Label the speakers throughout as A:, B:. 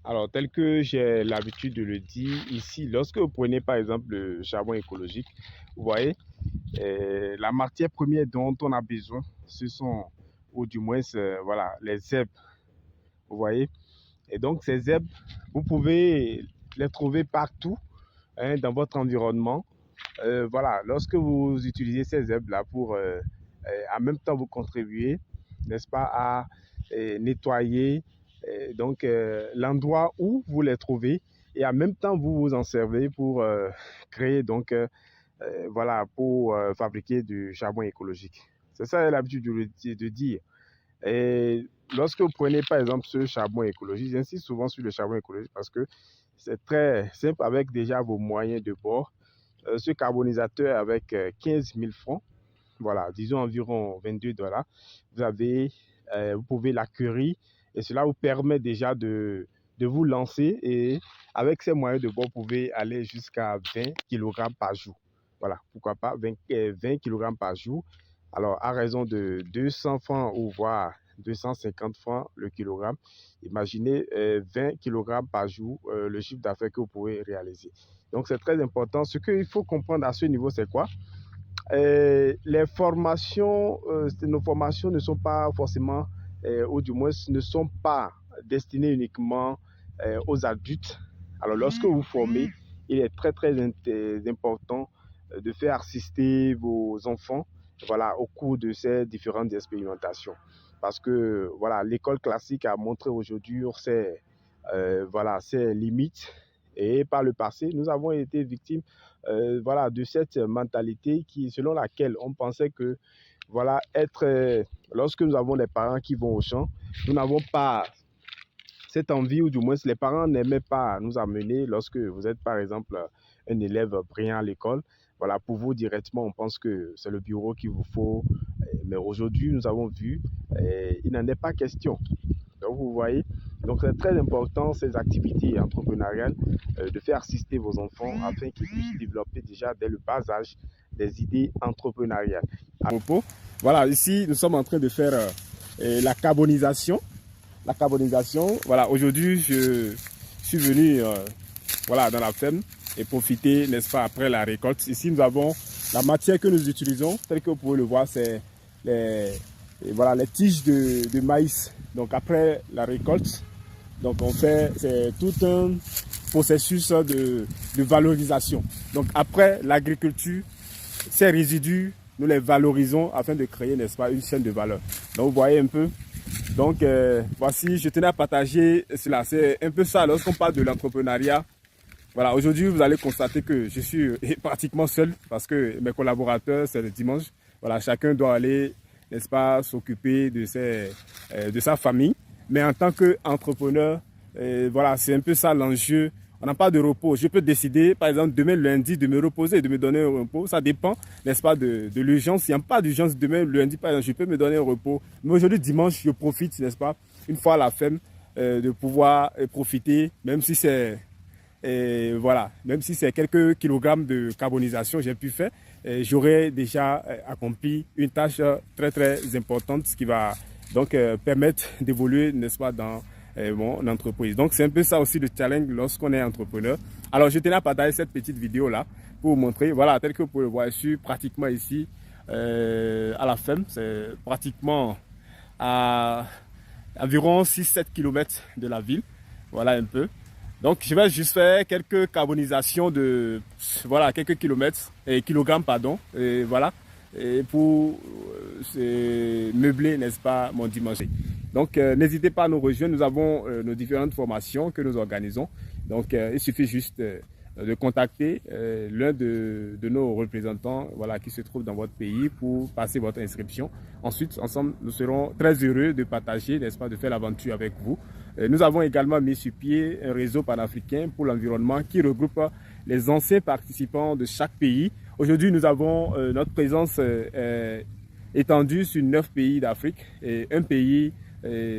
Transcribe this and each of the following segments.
A: Alors, tel que j'ai l'habitude de le dire ici, lorsque vous prenez par exemple le charbon écologique, vous voyez, la matière première dont on a besoin, ce sont, ou du moins, voilà, les zèbres, vous voyez. Et donc, ces zèbres, vous pouvez les trouver partout hein, dans votre environnement. Voilà, lorsque vous utilisez ces zèbres-là pour en même temps vous contribuer, n'est-ce pas, à nettoyer l'endroit où vous les trouvez et en même temps vous vous en servez pour créer voilà, pour fabriquer du charbon écologique. C'est ça l'habitude de dire. Et lorsque vous prenez par exemple ce charbon écologique, j'insiste souvent sur le charbon écologique parce que c'est très simple avec déjà vos moyens de bord. Ce carbonisateur avec 15 000 francs, voilà, disons environ 22 $, vous pouvez l'acquérir et cela vous permet déjà de vous lancer et avec ces moyens de bord, vous pouvez aller jusqu'à 20 kg par jour. Voilà, pourquoi pas 20 kg par jour. Alors, à raison de 200 francs ou voire 250 francs le kilogramme, imaginez 20 kg par jour, le chiffre d'affaires que vous pouvez réaliser. Donc, c'est très important. Ce qu'il faut comprendre à ce niveau, c'est quoi? Les formations, nos formations ne sont pas forcément, ou du moins ne sont pas destinées uniquement aux adultes. Alors, lorsque vous formez, il est très, très important de faire assister vos enfants voilà, au cours de ces différentes expérimentations. Parce que voilà, l'école classique a montré aujourd'hui voilà, ses limites. Et par le passé, nous avons été victimes voilà, de cette mentalité selon laquelle on pensait que voilà, lorsque nous avons des parents qui vont au champ, nous n'avons pas cette envie, ou du moins les parents n'aimaient pas nous amener lorsque vous êtes par exemple un élève brillant à l'école. Voilà, pour vous directement, on pense que c'est le bureau qu'il vous faut. Mais aujourd'hui, nous avons vu, il n'en est pas question. Donc, vous voyez, donc c'est très important ces activités entrepreneuriales de faire assister vos enfants afin qu'ils puissent développer déjà dès le bas âge des idées entrepreneuriales. À propos, voilà, ici nous sommes en train de faire la carbonisation. La carbonisation, voilà, aujourd'hui je suis venu voilà, dans la ferme et profiter, n'est-ce pas, après la récolte. Ici nous avons la matière que nous utilisons, telle que vous pouvez le voir, c'est voilà, les tiges de maïs. Donc après la récolte, donc c'est tout un processus de valorisation. Donc après l'agriculture, ces résidus, nous les valorisons afin de créer, n'est-ce pas, une chaîne de valeur. Donc vous voyez un peu. Donc voici, je tenais à partager cela. C'est un peu ça lorsqu'on parle de l'entrepreneuriat. Voilà, aujourd'hui vous allez constater que je suis pratiquement seul parce que mes collaborateurs, c'est le dimanche. Voilà, chacun doit aller, n'est-ce pas, s'occuper de sa famille. Mais en tant qu'entrepreneur, voilà, c'est un peu ça l'enjeu. On n'a pas de repos. Je peux décider, par exemple, demain lundi, de me reposer, de me donner un repos. Ça dépend, n'est-ce pas, de l'urgence. Il n'y a pas d'urgence demain lundi, par exemple, je peux me donner un repos. Mais aujourd'hui, dimanche, je profite, n'est-ce pas, une fois à la ferme, de pouvoir profiter, même si c'est voilà, même si c'est quelques kilogrammes de carbonisation j'ai pu faire, j'aurais déjà accompli une tâche très très importante, ce qui va donc permettre d'évoluer, n'est-ce pas, dans mon entreprise. Donc c'est un peu ça aussi le challenge lorsqu'on est entrepreneur. Alors je tenais à partager cette petite vidéo là pour vous montrer, voilà, tel que vous pouvez le voir, je suis pratiquement ici à la ferme, c'est pratiquement à environ 6-7 km de la ville, voilà un peu. Donc, je vais juste faire quelques carbonisations de, voilà, quelques kilomètres, kilogrammes, pardon, et voilà, et pour meubler, n'est-ce pas, mon dimanche. Donc, n'hésitez pas à nous rejoindre. Nous avons nos différentes formations que nous organisons. Donc, il suffit juste de contacter l'un de nos représentants, voilà, qui se trouve dans votre pays pour passer votre inscription. Ensuite, ensemble, nous serons très heureux de partager, n'est-ce pas, de faire l'aventure avec vous. Nous avons également mis sur pied un réseau panafricain pour l'environnement qui regroupe les anciens participants de chaque pays. Aujourd'hui, nous avons notre présence étendue sur 9 pays d'Afrique et un pays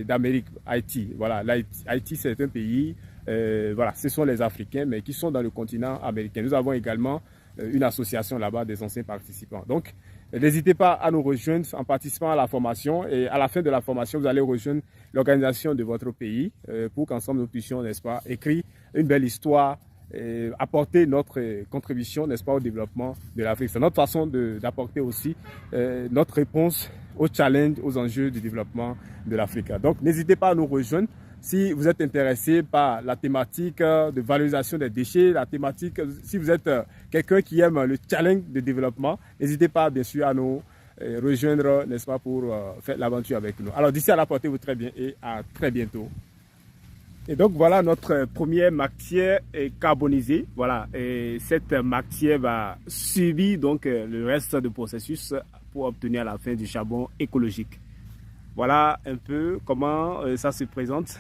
A: d'Amérique, Haïti. Voilà, Haïti, c'est un pays, voilà, ce sont les Africains, mais qui sont dans le continent américain. Nous avons également une association là-bas des anciens participants. Donc, N'hésitez pas à nous rejoindre en participant à la formation et à la fin de la formation, vous allez rejoindre l'organisation de votre pays pour qu'ensemble nous puissions, n'est-ce pas, écrire une belle histoire et apporter notre contribution, n'est-ce pas, au développement de l'Afrique. C'est notre façon d'apporter aussi notre réponse aux challenges, aux enjeux du développement de l'Afrique. Donc, n'hésitez pas à nous rejoindre. Si vous êtes intéressé par la thématique de valorisation des déchets, la thématique, si vous êtes quelqu'un qui aime le challenge de développement, n'hésitez pas bien sûr à nous rejoindre, n'est-ce pas, pour faire l'aventure avec nous. Alors d'ici là, portez-vous très bien et à très bientôt. Et donc voilà notre première matière carbonisée. Voilà, et cette matière va subir donc le reste du processus pour obtenir la fin du charbon écologique. Voilà un peu comment ça se présente.